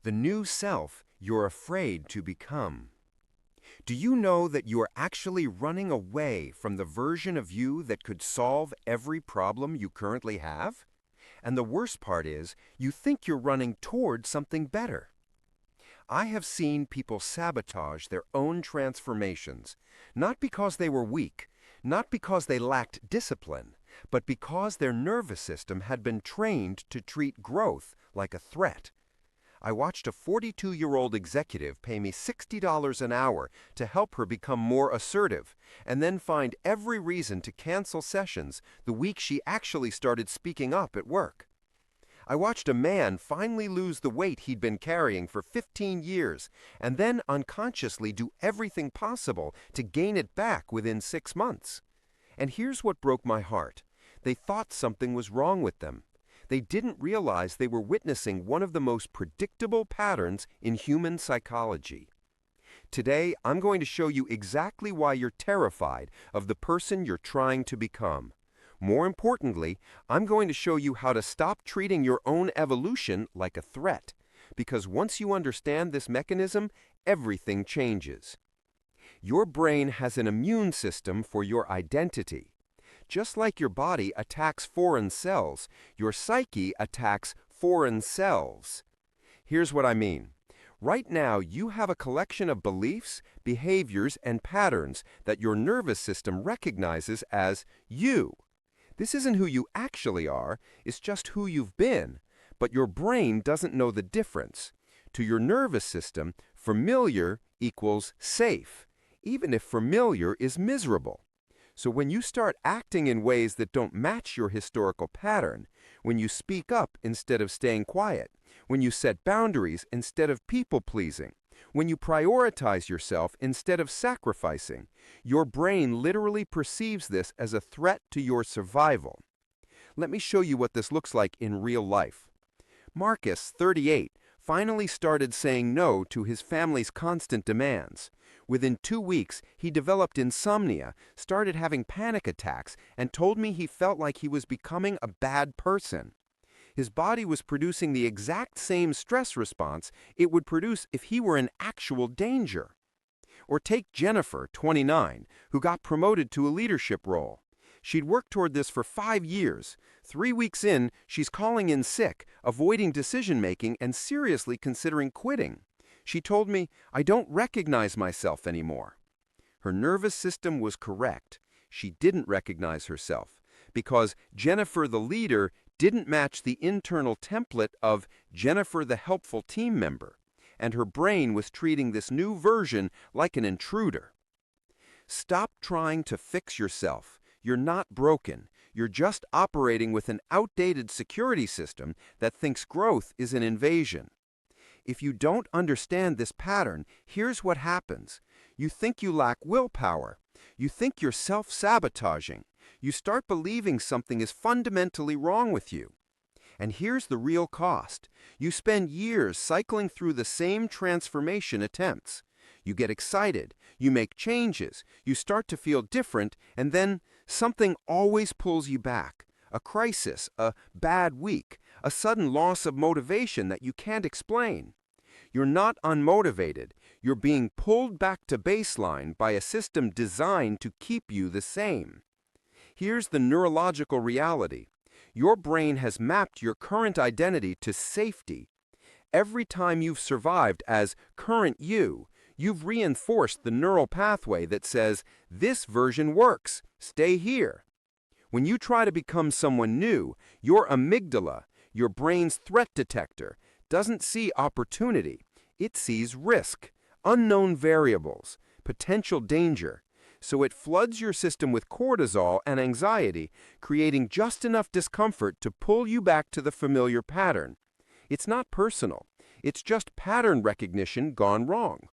the new self you're afraid to become. Do you know that you are actually running away from the version of you that could solve every problem you currently have? And the worst part is, you think you're running toward something better. I have seen people sabotage their own transformations, not because they were weak, not because they lacked discipline, but because their nervous system had been trained to treat growth like a threat. I watched a 42-year-old executive pay me $60 an hour to help her become more assertive, and then find every reason to cancel sessions the week she actually started speaking up at work. I watched a man finally lose the weight he'd been carrying for 15 years, and then unconsciously do everything possible to gain it back within 6 months. And here's what broke my heart. They thought something was wrong with them. They didn't realize they were witnessing one of the most predictable patterns in human psychology. Today, I'm going to show you exactly why you're terrified of the person you're trying to become. More importantly, I'm going to show you how to stop treating your own evolution like a threat, because once you understand this mechanism, everything changes. Your brain has an immune system for your identity. Just like your body attacks foreign cells, your psyche attacks foreign selves. Here's what I mean. Right now, you have a collection of beliefs, behaviors, and patterns that your nervous system recognizes as you. This isn't who you actually are, it's just who you've been, but your brain doesn't know the difference. To your nervous system, familiar equals safe, even if familiar is miserable. So when you start acting in ways that don't match your historical pattern, when you speak up instead of staying quiet, when you set boundaries instead of people-pleasing, when you prioritize yourself instead of sacrificing, your brain literally perceives this as a threat to your survival. Let me show you what this looks like in real life. Marcus, 38, finally started saying no to his family's constant demands. Within 2 weeks, he developed insomnia, started having panic attacks, and told me he felt like he was becoming a bad person. His body was producing the exact same stress response it would produce if he were in actual danger. Or take Jennifer, 29, who got promoted to a leadership role. She'd worked toward this for 5 years. 3 weeks in, she's calling in sick, avoiding decision-making, and seriously considering quitting. She told me, "I don't recognize myself anymore." Her nervous system was correct. She didn't recognize herself, because Jennifer the leader didn't match the internal template of Jennifer the helpful team member, and her brain was treating this new version like an intruder. Stop trying to fix yourself. You're not broken. You're just operating with an outdated security system that thinks growth is an invasion. If you don't understand this pattern, here's what happens. You think you lack willpower. You think you're self-sabotaging. You start believing something is fundamentally wrong with you. And here's the real cost. You spend years cycling through the same transformation attempts. You get excited, you make changes, you start to feel different, and then something always pulls you back. A crisis, a bad week, a sudden loss of motivation that you can't explain. You're not unmotivated. You're being pulled back to baseline by a system designed to keep you the same. Here's the neurological reality. Your brain has mapped your current identity to safety. Every time you've survived as current you, you've reinforced the neural pathway that says, "This version works. Stay here." When you try to become someone new, your amygdala, your brain's threat detector, doesn't see opportunity. It sees risk, unknown variables, potential danger. So it floods your system with cortisol and anxiety, creating just enough discomfort to pull you back to the familiar pattern. It's not personal. It's just pattern recognition gone wrong.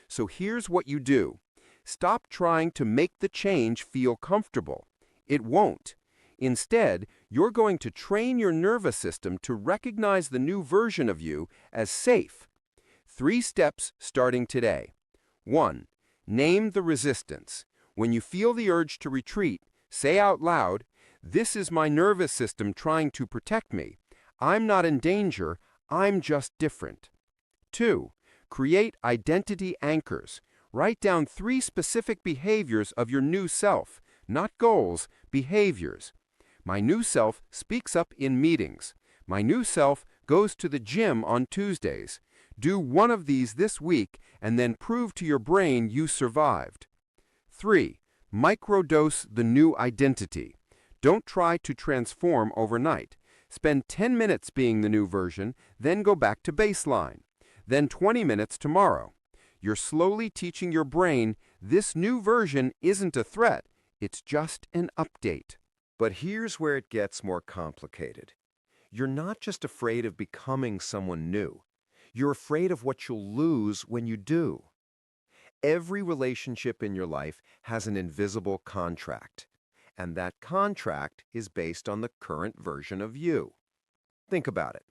So here's what you do. Stop trying to make the change feel comfortable. It won't. Instead, you're going to train your nervous system to recognize the new version of you as safe. 3 steps starting today. 1. Name the resistance. When you feel the urge to retreat, say out loud, "This is my nervous system trying to protect me. I'm not in danger, I'm just different." 2. Create identity anchors. Write down 3 specific behaviors of your new self, not goals, behaviors. My new self speaks up in meetings. My new self goes to the gym on Tuesdays. Do one of these this week and then prove to your brain you survived. 3. Microdose the new identity. Don't try to transform overnight. Spend 10 minutes being the new version, then go back to baseline. Then 20 minutes tomorrow. You're slowly teaching your brain this new version isn't a threat, it's just an update. But here's where it gets more complicated. You're not just afraid of becoming someone new. You're afraid of what you'll lose when you do. Every relationship in your life has an invisible contract, and that contract is based on the current version of you. Think about it.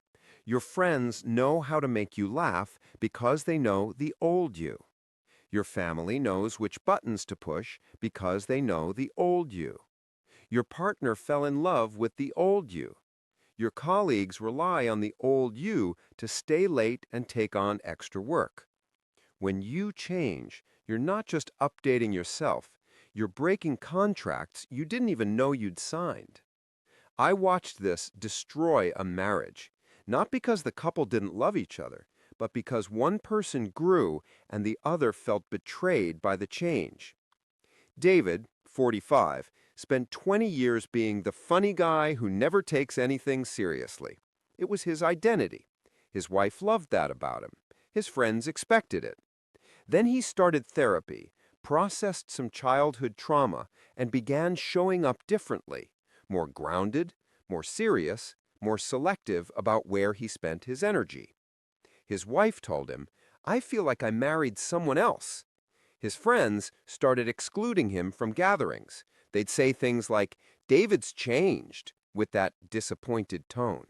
Your friends know how to make you laugh because they know the old you. Your family knows which buttons to push because they know the old you. Your partner fell in love with the old you. Your colleagues rely on the old you to stay late and take on extra work. When you change, you're not just updating yourself, you're breaking contracts you didn't even know you'd signed. I watched this destroy a marriage, not because the couple didn't love each other, but because one person grew and the other felt betrayed by the change. David, 45, spent 20 years being the funny guy who never takes anything seriously. It was his identity. His wife loved that about him. His friends expected it. Then he started therapy, processed some childhood trauma, and began showing up differently, more grounded, more serious, more selective about where he spent his energy. His wife told him, "I feel like I married someone else." His friends started excluding him from gatherings. They'd say things like, "David's changed," with that disappointed tone.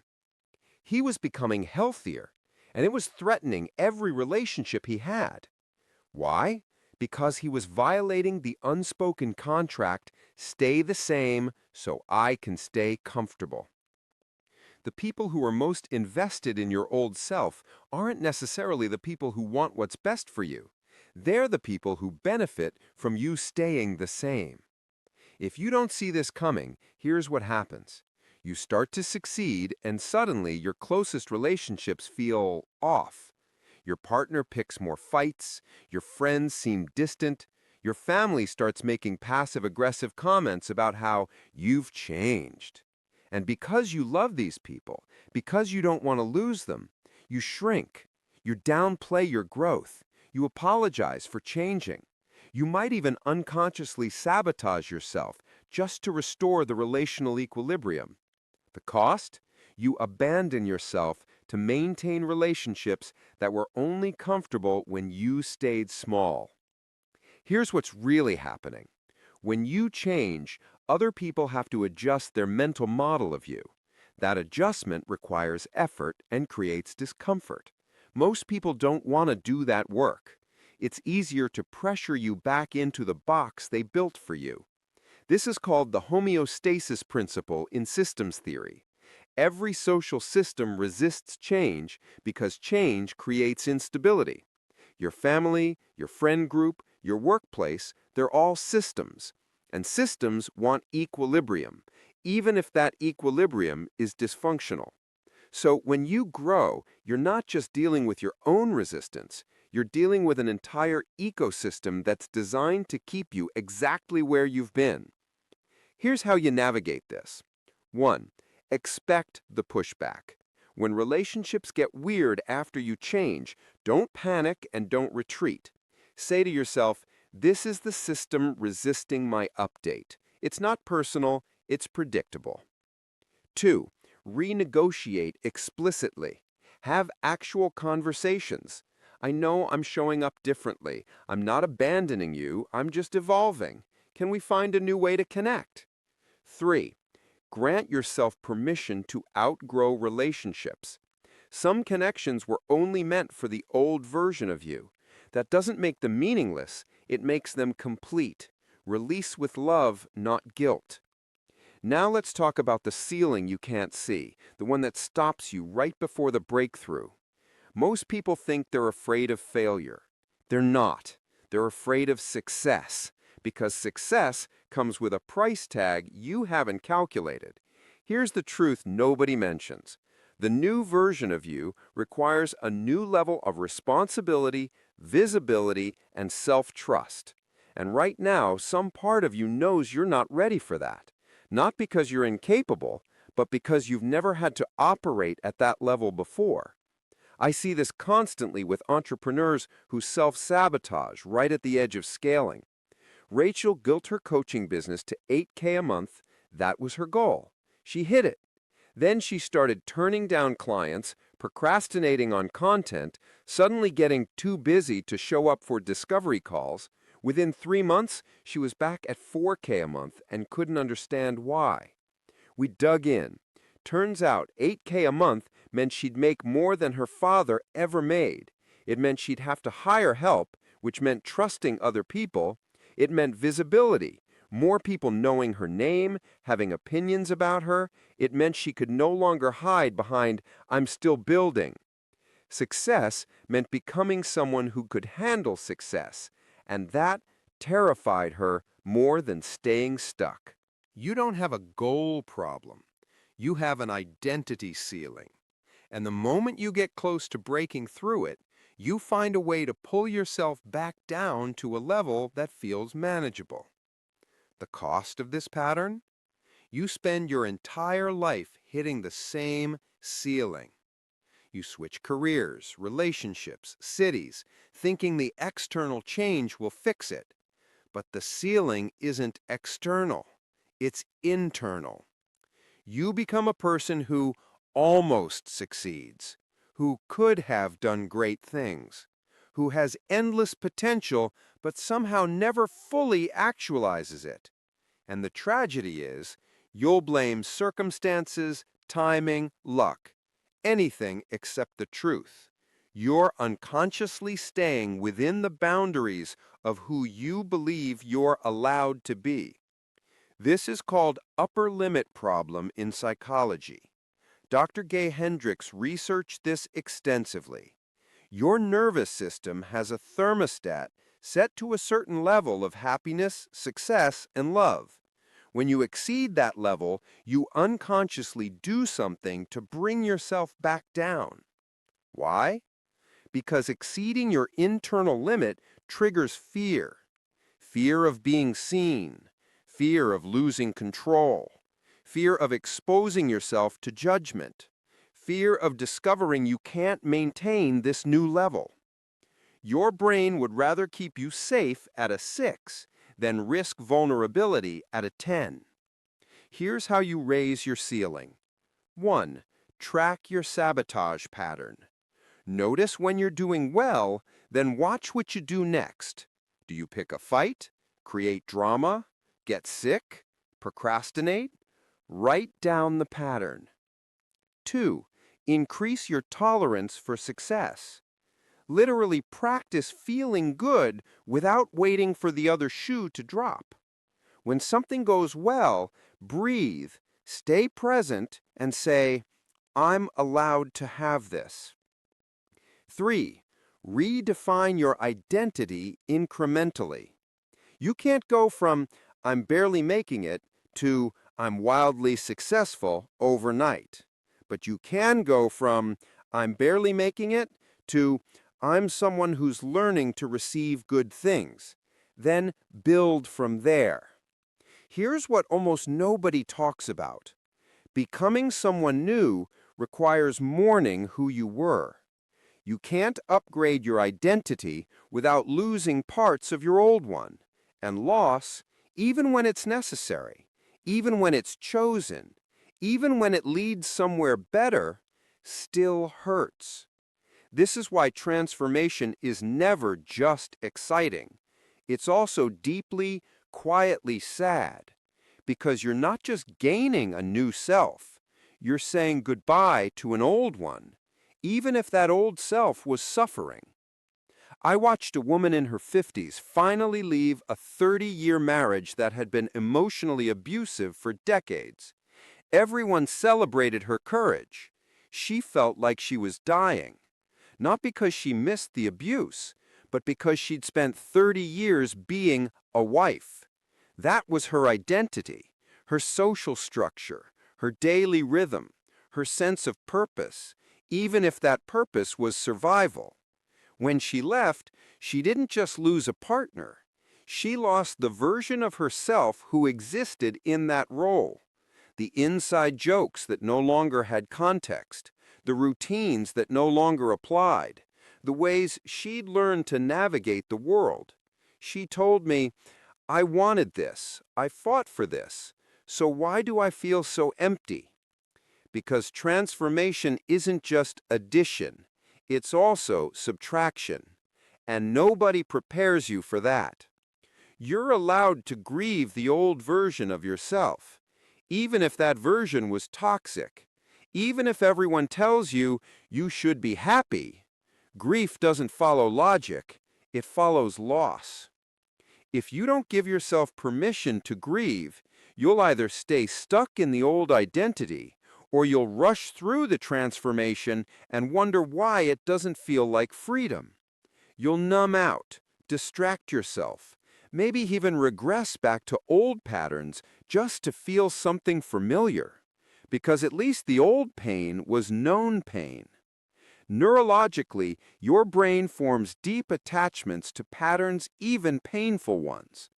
He was becoming healthier, and it was threatening every relationship he had. Why? Because he was violating the unspoken contract, stay the same so I can stay comfortable. The people who are most invested in your old self aren't necessarily the people who want what's best for you. They're the people who benefit from you staying the same. If you don't see this coming, here's what happens. You start to succeed, and suddenly your closest relationships feel off. Your partner picks more fights, your friends seem distant, your family starts making passive-aggressive comments about how you've changed. And because you love these people, because you don't want to lose them, you shrink, you downplay your growth, you apologize for changing. You might even unconsciously sabotage yourself just to restore the relational equilibrium. The cost? You abandon yourself to maintain relationships that were only comfortable when you stayed small. Here's what's really happening. When you change, other people have to adjust their mental model of you. That adjustment requires effort and creates discomfort. Most people don't want to do that work. It's easier to pressure you back into the box they built for you. This is called the homeostasis principle in systems theory. Every social system resists change because change creates instability. Your family, your friend group, your workplace, they're all systems. And systems want equilibrium, even if that equilibrium is dysfunctional. So when you grow, you're not just dealing with your own resistance, you're dealing with an entire ecosystem that's designed to keep you exactly where you've been. Here's how you navigate this. 1. Expect the pushback. When relationships get weird after you change, don't panic and don't retreat. Say to yourself, this is the system resisting my update. It's not personal, it's predictable. 2. Renegotiate explicitly. Have actual conversations. I know I'm showing up differently. I'm not abandoning you, I'm just evolving. Can we find a new way to connect? 3. Grant yourself permission to outgrow relationships. Some connections were only meant for the old version of you. That doesn't make them meaningless, it makes them complete. Release with love, not guilt. Now let's talk about the ceiling you can't see, the one that stops you right before the breakthrough. Most people think they're afraid of failure. They're not. They're afraid of success, because success comes with a price tag you haven't calculated. Here's the truth nobody mentions. The new version of you requires a new level of responsibility, visibility, and self-trust. And right now, some part of you knows you're not ready for that. Not because you're incapable, but because you've never had to operate at that level before. I see this constantly with entrepreneurs who self-sabotage right at the edge of scaling. Rachel built her coaching business to 8K a month. That was her goal. She hit it. Then she started turning down clients, procrastinating on content, suddenly getting too busy to show up for discovery calls. Within 3 months, she was back at 4K a month and couldn't understand why. We dug in. Turns out 8K a month meant she'd make more than her father ever made. It meant she'd have to hire help, which meant trusting other people. It meant visibility, more people knowing her name, having opinions about her. It meant she could no longer hide behind, "I'm still building." Success meant becoming someone who could handle success, and that terrified her more than staying stuck. You don't have a goal problem. You have an identity ceiling. And the moment you get close to breaking through it, you find a way to pull yourself back down to a level that feels manageable. The cost of this pattern? You spend your entire life hitting the same ceiling. You switch careers, relationships, cities, thinking the external change will fix it. But the ceiling isn't external, it's internal. You become a person who almost succeeds, who could have done great things, who has endless potential but somehow never fully actualizes it. And the tragedy is, you'll blame circumstances, timing, luck, anything except the truth. You're unconsciously staying within the boundaries of who you believe you're allowed to be. This is called upper limit problem in psychology. Dr. Gay Hendricks researched this extensively. Your nervous system has a thermostat set to a certain level of happiness, success, and love. When you exceed that level, you unconsciously do something to bring yourself back down. Why? Because exceeding your internal limit triggers fear. Fear of being seen, fear of losing control, fear of exposing yourself to judgment, fear of discovering you can't maintain this new level. Your brain would rather keep you safe at a 6 than risk vulnerability at a 10. Here's how you raise your ceiling. 1. Track your sabotage pattern. Notice when you're doing well, then watch what you do next. Do you pick a fight, create drama, get sick, procrastinate? Write down the pattern. 2. Increase your tolerance for success. Literally practice feeling good without waiting for the other shoe to drop. When something goes well, breathe, stay present, and say, "I'm allowed to have this." 3. Redefine your identity incrementally. You can't go from "I'm barely making it" to "I'm wildly successful" overnight. But you can go from "I'm barely making it" to "I'm someone who's learning to receive good things." Then build from there. Here's what almost nobody talks about. Becoming someone new requires mourning who you were. You can't upgrade your identity without losing parts of your old one. And loss, even when it's necessary, even when it's chosen, even when it leads somewhere better, still hurts. This is why transformation is never just exciting. It's also deeply, quietly sad, because you're not just gaining a new self, you're saying goodbye to an old one, even if that old self was suffering. I watched a woman in her 50s finally leave a 30-year marriage that had been emotionally abusive for decades. Everyone celebrated her courage. She felt like she was dying. not because she missed the abuse, but because she'd spent 30 years being a wife. That was her identity, her social structure, her daily rhythm, her sense of purpose, even if that purpose was survival. When she left, she didn't just lose a partner. She lost the version of herself who existed in that role. The inside jokes that no longer had context, the routines that no longer applied, the ways she'd learned to navigate the world. She told me, "I wanted this, I fought for this, so why do I feel so empty?" Because transformation isn't just addition, it's also subtraction. And nobody prepares you for that. You're allowed to grieve the old version of yourself, even if that version was toxic. Even if everyone tells you you should be happy, grief doesn't follow logic, it follows loss. If you don't give yourself permission to grieve, you'll either stay stuck in the old identity, or you'll rush through the transformation and wonder why it doesn't feel like freedom. You'll numb out, distract yourself, maybe even regress back to old patterns just to feel something familiar, because at least the old pain was known pain. Neurologically, your brain forms deep attachments to patterns, even painful ones.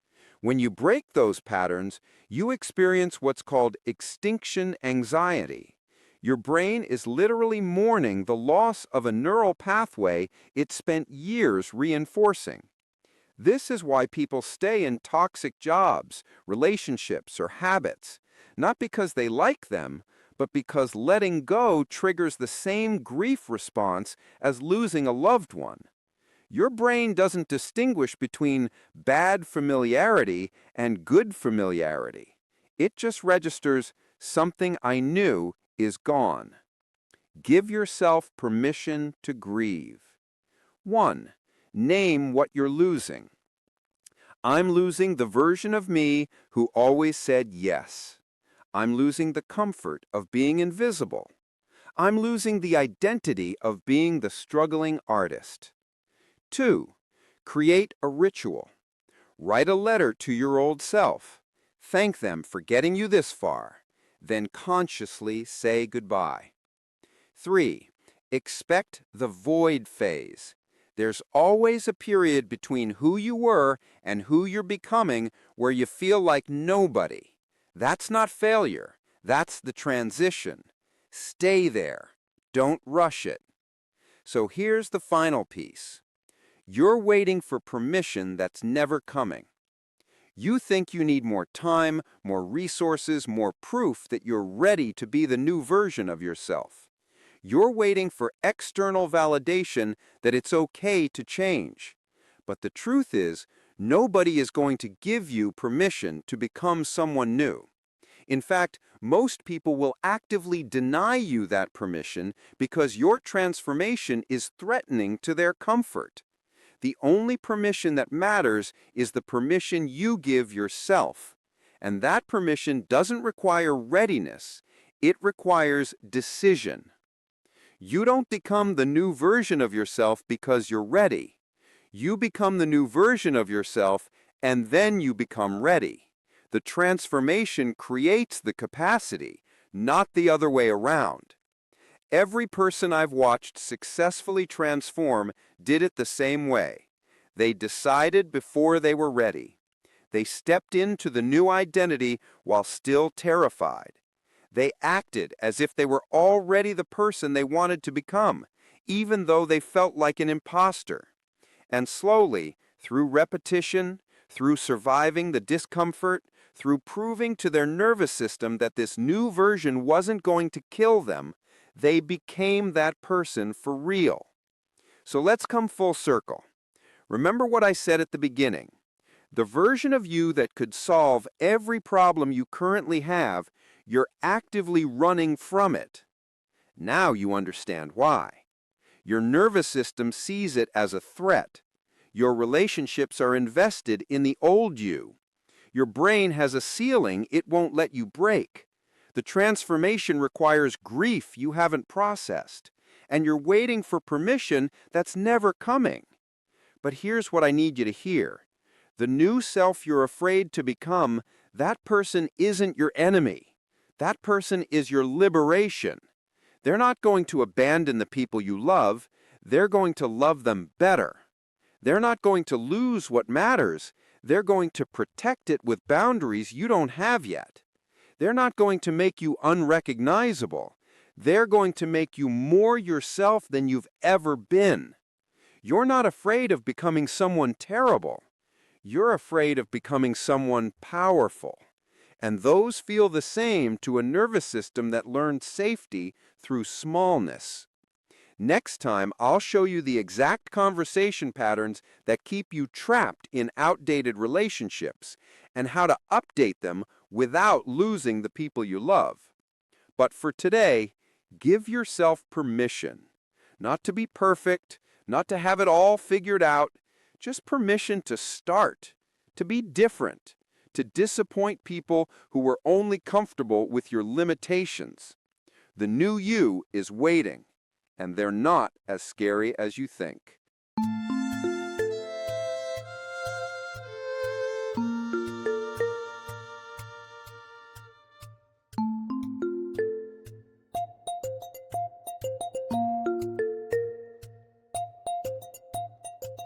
When you break those patterns, you experience what's called extinction anxiety. Your brain is literally mourning the loss of a neural pathway it spent years reinforcing. This is why people stay in toxic jobs, relationships, or habits, not because they like them, but because letting go triggers the same grief response as losing a loved one. Your brain doesn't distinguish between bad familiarity and good familiarity. It just registers something I knew is gone. Give yourself permission to grieve. 1. Name what you're losing. I'm losing the version of me who always said yes. I'm losing the comfort of being invisible. I'm losing the identity of being the struggling artist. 2. Create a ritual. Write a letter to your old self. Thank them for getting you this far. Then consciously say goodbye. 3. Expect the void phase. There's always a period between who you were and who you're becoming where you feel like nobody. That's not failure. That's the transition. Stay there. Don't rush it. So here's the final piece. You're waiting for permission that's never coming. You think you need more time, more resources, more proof that you're ready to be the new version of yourself. You're waiting for external validation that it's okay to change. But the truth is, nobody is going to give you permission to become someone new. In fact, most people will actively deny you that permission because your transformation is threatening to their comfort. The only permission that matters is the permission you give yourself. And that permission doesn't require readiness, it requires decision. You don't become the new version of yourself because you're ready. You become the new version of yourself, and then you become ready. The transformation creates the capacity, not the other way around. Every person I've watched successfully transform did it the same way. They decided before they were ready. They stepped into the new identity while still terrified. They acted as if they were already the person they wanted to become, even though they felt like an imposter. And slowly, through repetition, through surviving the discomfort, through proving to their nervous system that this new version wasn't going to kill them, they became that person for real. So let's come full circle. Remember what I said at the beginning. The version of you that could solve every problem you currently have, you're actively running from it. Now you understand why. Your nervous system sees it as a threat. Your relationships are invested in the old you. Your brain has a ceiling it won't let you break. The transformation requires grief you haven't processed. and you're waiting for permission that's never coming. But here's what I need you to hear. The new self you're afraid to become, that person isn't your enemy. That person is your liberation. They're not going to abandon the people you love. They're going to love them better. They're not going to lose what matters. They're going to protect it with boundaries you don't have yet. They're not going to make you unrecognizable. They're going to make you more yourself than you've ever been. You're not afraid of becoming someone terrible. You're afraid of becoming someone powerful. And those feel the same to a nervous system that learned safety through smallness. Next time, I'll show you the exact conversation patterns that keep you trapped in outdated relationships and how to update them without losing the people you love. But for today, give yourself permission. Not to be perfect, not to have it all figured out, just permission to start, to be different, to disappoint people who were only comfortable with your limitations. The new you is waiting, and they're not as scary as you think.